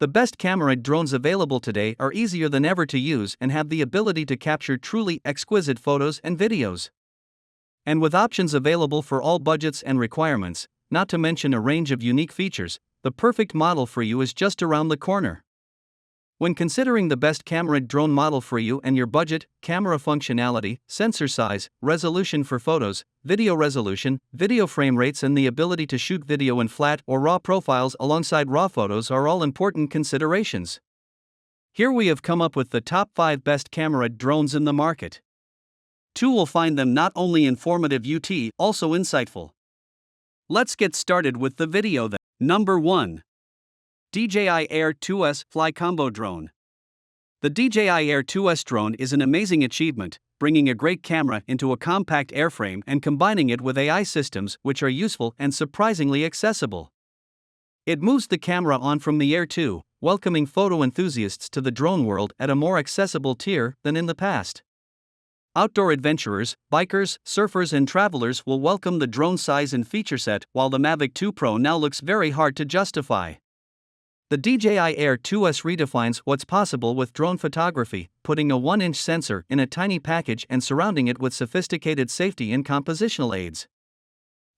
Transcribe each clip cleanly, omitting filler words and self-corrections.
The best camera drones available today are easier than ever to use and have the ability to capture truly exquisite photos and videos. And with options available for all budgets and requirements, not to mention a range of unique features, the perfect model for you is just around the corner. When considering the best camera drone model for you and your budget, camera functionality, sensor size, resolution for photos, video resolution, video frame rates, and the ability to shoot video in flat or RAW profiles alongside RAW photos are all important considerations. Here we have come up with the top 5 best camera drones in the market. 2 will find them not only informative but also insightful. Let's get started with the video then. Number 1. DJI Air 2S Fly Combo Drone. The DJI Air 2S drone is an amazing achievement, bringing a great camera into a compact airframe and combining it with AI systems which are useful and surprisingly accessible. It moves the camera on from the Air 2, welcoming photo enthusiasts to the drone world at a more accessible tier than in the past. Outdoor adventurers, bikers, surfers, and travelers will welcome the drone size and feature set, while the Mavic 2 Pro now looks very hard to justify. The DJI Air 2S redefines what's possible with drone photography, putting a 1-inch sensor in a tiny package and surrounding it with sophisticated safety and compositional aids.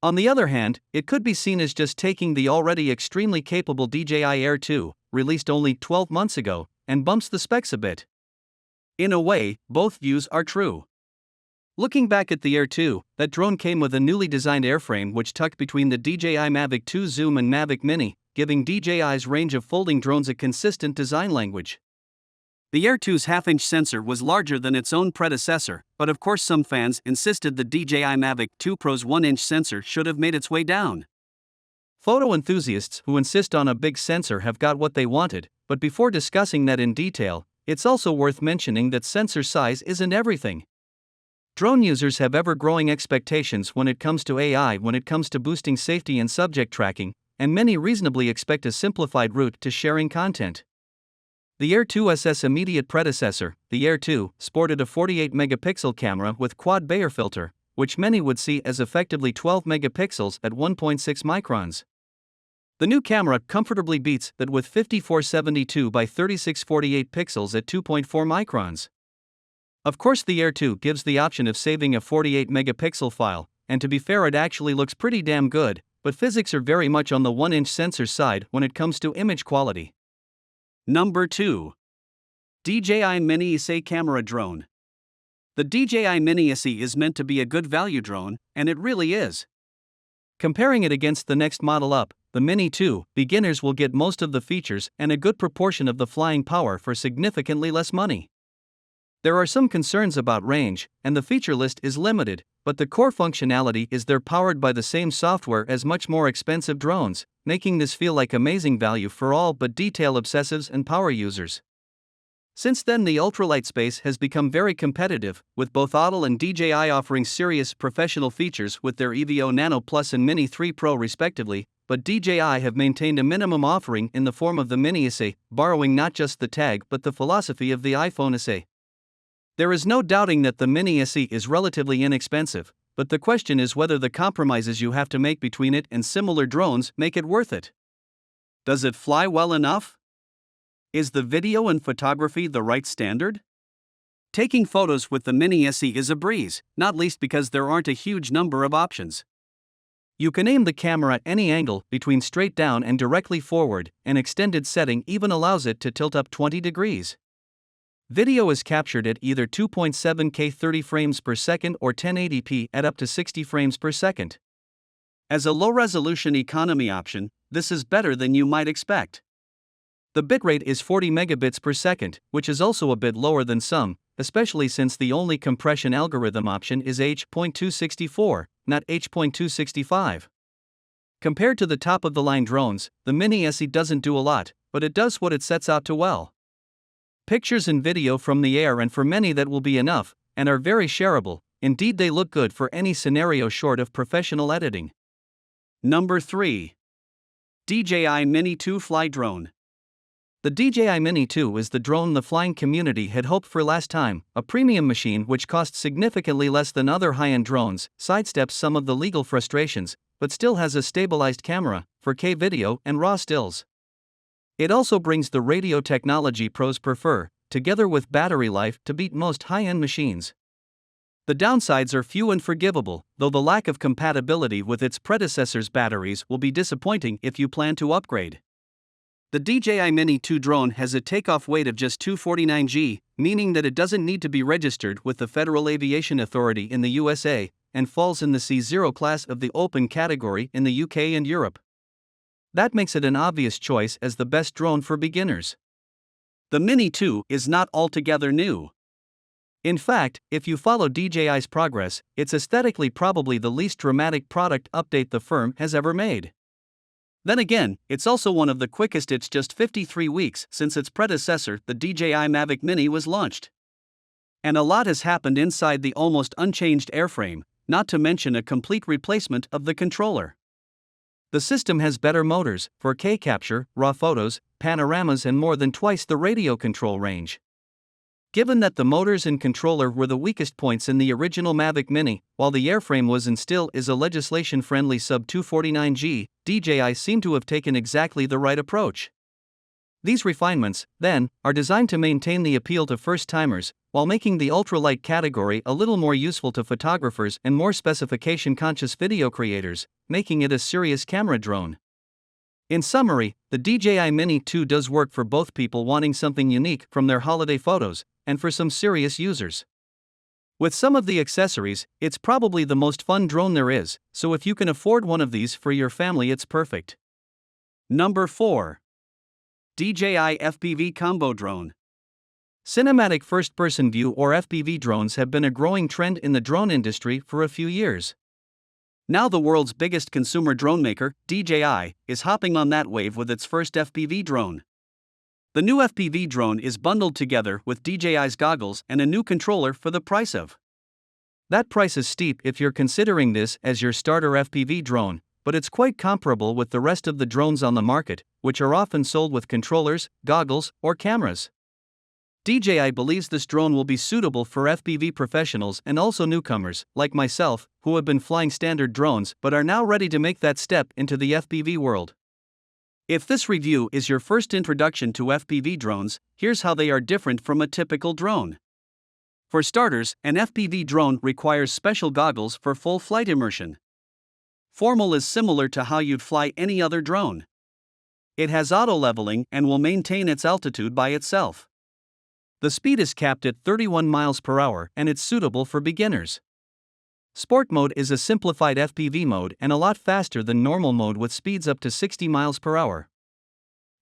On the other hand, it could be seen as just taking the already extremely capable DJI Air 2, released only 12 months ago, and bumps the specs a bit. In a way, both views are true. Looking back at the Air 2, that drone came with a newly designed airframe which tucked between the DJI Mavic 2 Zoom and Mavic Mini, giving DJI's range of folding drones a consistent design language. The Air 2's half-inch sensor was larger than its own predecessor, but of course some fans insisted the DJI Mavic 2 Pro's 1-inch sensor should have made its way down. Photo enthusiasts who insist on a big sensor have got what they wanted, but before discussing that in detail, it's also worth mentioning that sensor size isn't everything. Drone users have ever-growing expectations when it comes to AI, when it comes to boosting safety and subject tracking, and many reasonably expect a simplified route to sharing content. The Air 2's immediate predecessor, the Air 2, sported a 48-megapixel camera with quad Bayer filter, which many would see as effectively 12 megapixels at 1.6 microns. The new camera comfortably beats that with 5472 by 3648 pixels at 2.4 microns. Of course, the Air 2 gives the option of saving a 48-megapixel file, and to be fair, it actually looks pretty damn good, but physics are very much on the 1-inch sensor side when it comes to image quality. Number 2. DJI Mini ESA Camera Drone. The DJI Mini ESA is meant to be a good value drone, and it really is. Comparing it against the next model up, the Mini 2, beginners will get most of the features and a good proportion of the flying power for significantly less money. There are some concerns about range, and the feature list is limited, but the core functionality is they're powered by the same software as much more expensive drones, making this feel like amazing value for all but detail obsessives and power users. Since then, the ultralight space has become very competitive, with both Autel and DJI offering serious professional features with their EVO Nano Plus and Mini 3 Pro respectively, but DJI have maintained a minimum offering in the form of the Mini ESA, borrowing not just the tag but the philosophy of the iPhone ESA. There is no doubting that the Mini ESA is relatively inexpensive, but the question is whether the compromises you have to make between it and similar drones make it worth it. Does it fly well enough? Is the video and photography the right standard? Taking photos with the Mini ESA is a breeze, not least because there aren't a huge number of options. You can aim the camera at any angle, between straight down and directly forward, an extended setting even allows it to tilt up 20 degrees. Video is captured at either 2.7K 30 frames per second or 1080p at up to 60 frames per second. As a low-resolution economy option, this is better than you might expect. The bitrate is 40 megabits per second, which is also a bit lower than some, especially since the only compression algorithm option is H.264, not H.265. Compared to the top-of-the-line drones, the Mini ESA doesn't do a lot, but it does what it sets out to well. Pictures and video from the air, and for many that will be enough, and are very shareable. Indeed, they look good for any scenario short of professional editing. Number 3. DJI Mini 2 Fly Drone. The DJI Mini 2 is the drone the flying community had hoped for last time, a premium machine which costs significantly less than other high-end drones, sidesteps some of the legal frustrations, but still has a stabilized camera, 4K video and RAW stills. It also brings the radio technology pros prefer, together with battery life to beat most high-end machines. The downsides are few and forgivable, though the lack of compatibility with its predecessor's batteries will be disappointing if you plan to upgrade. The DJI Mini 2 drone has a takeoff weight of just 249 g, meaning that it doesn't need to be registered with the Federal Aviation Authority in the USA, and falls in the C0 class of the open category in the UK and Europe. That makes it an obvious choice as the best drone for beginners. The Mini 2 is not altogether new. In fact, if you follow DJI's progress, it's aesthetically probably the least dramatic product update the firm has ever made. Then again, it's also one of the quickest. It's just 53 weeks since its predecessor, the DJI Mavic Mini, was launched. And a lot has happened inside the almost unchanged airframe, not to mention a complete replacement of the controller. The system has better motors, 4K capture, raw photos, panoramas, and more than twice the radio control range. Given that the motors and controller were the weakest points in the original Mavic Mini, while the airframe was and still is a legislation-friendly sub-249 g, DJI seem to have taken exactly the right approach. These refinements, then, are designed to maintain the appeal to first-timers, while making the ultralight category a little more useful to photographers and more specification-conscious video creators, making it a serious camera drone. In summary, the DJI Mini 2 does work for both people wanting something unique from their holiday photos, and for some serious users. With some of the accessories, it's probably the most fun drone there is, so if you can afford one of these for your family, it's perfect. Number 4. DJI FPV Combo Drone. Cinematic first-person view or FPV drones have been a growing trend in the drone industry for a few years. Now the world's biggest consumer drone maker, DJI, is hopping on that wave with its first FPV drone. The new FPV drone is bundled together with DJI's goggles and a new controller for the price of. That price is steep if you're considering this as your starter FPV drone, but it's quite comparable with the rest of the drones on the market, which are often sold with controllers, goggles, or cameras. DJI believes this drone will be suitable for FPV professionals and also newcomers, like myself, who have been flying standard drones but are now ready to make that step into the FPV world. If this review is your first introduction to FPV drones, here's how they are different from a typical drone. For starters, an FPV drone requires special goggles for full flight immersion. Formal is similar to how you'd fly any other drone. It has auto-leveling and will maintain its altitude by itself. The speed is capped at 31 miles per hour and it's suitable for beginners. Sport mode is a simplified FPV mode and a lot faster than normal mode with speeds up to 60 miles per hour.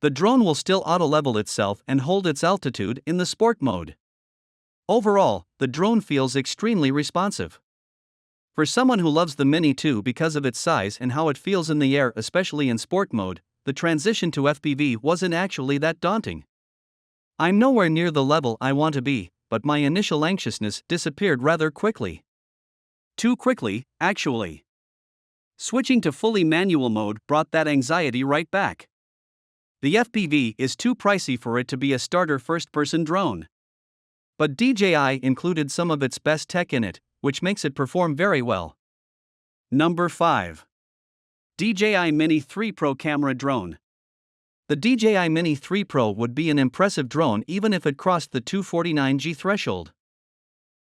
The drone will still auto-level itself and hold its altitude in the sport mode. Overall, the drone feels extremely responsive. For someone who loves the Mini 2 because of its size and how it feels in the air, especially in sport mode, the transition to FPV wasn't actually that daunting. I'm nowhere near the level I want to be, but my initial anxiousness disappeared rather quickly. Too quickly, actually. Switching to fully manual mode brought that anxiety right back. The FPV is too pricey for it to be a starter first-person drone. But DJI included some of its best tech in it, which makes it perform very well. Number 5. DJI Mini 3 Pro Camera Drone. The DJI Mini 3 Pro would be an impressive drone even if it crossed the 249 g threshold.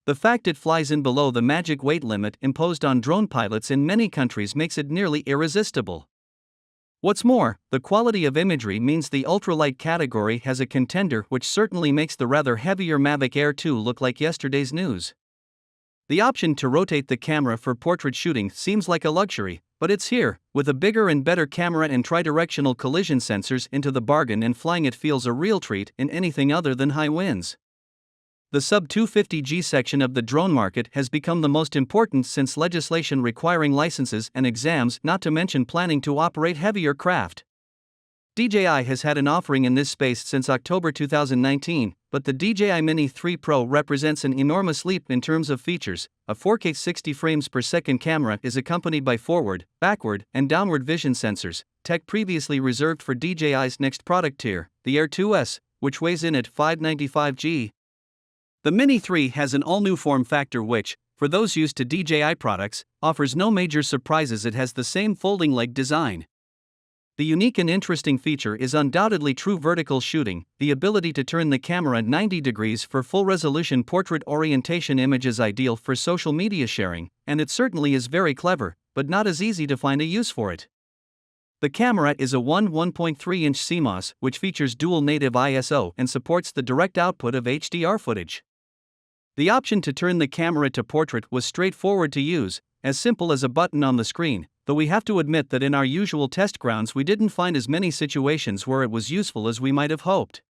The fact it flies in below the magic weight limit imposed on drone pilots in many countries makes it nearly irresistible. What's more, the quality of imagery means the ultralight category has a contender, which certainly makes the rather heavier Mavic Air 2 look like yesterday's news. The option to rotate the camera for portrait shooting seems like a luxury, but it's here, with a bigger and better camera and tridirectional collision sensors into the bargain, and flying it feels a real treat in anything other than high winds. The sub-250 g section of the drone market has become the most important since legislation requiring licenses and exams, not to mention planning to operate heavier craft. DJI has had an offering in this space since October 2019, but the DJI Mini 3 Pro represents an enormous leap in terms of features. A 4K 60 frames per second camera is accompanied by forward, backward, and downward vision sensors, tech previously reserved for DJI's next product tier, the Air 2S, which weighs in at 595 g. The Mini 3 has an all-new form factor which, for those used to DJI products, offers no major surprises. It has the same folding leg design. The unique and interesting feature is undoubtedly true vertical shooting, the ability to turn the camera 90 degrees for full-resolution portrait orientation images ideal for social media sharing, and it certainly is very clever, but not as easy to find a use for it. The camera is a 1.3-inch CMOS which features dual native ISO and supports the direct output of HDR footage. The option to turn the camera to portrait was straightforward to use, as simple as a button on the screen, though we have to admit that in our usual test grounds we didn't find as many situations where it was useful as we might have hoped.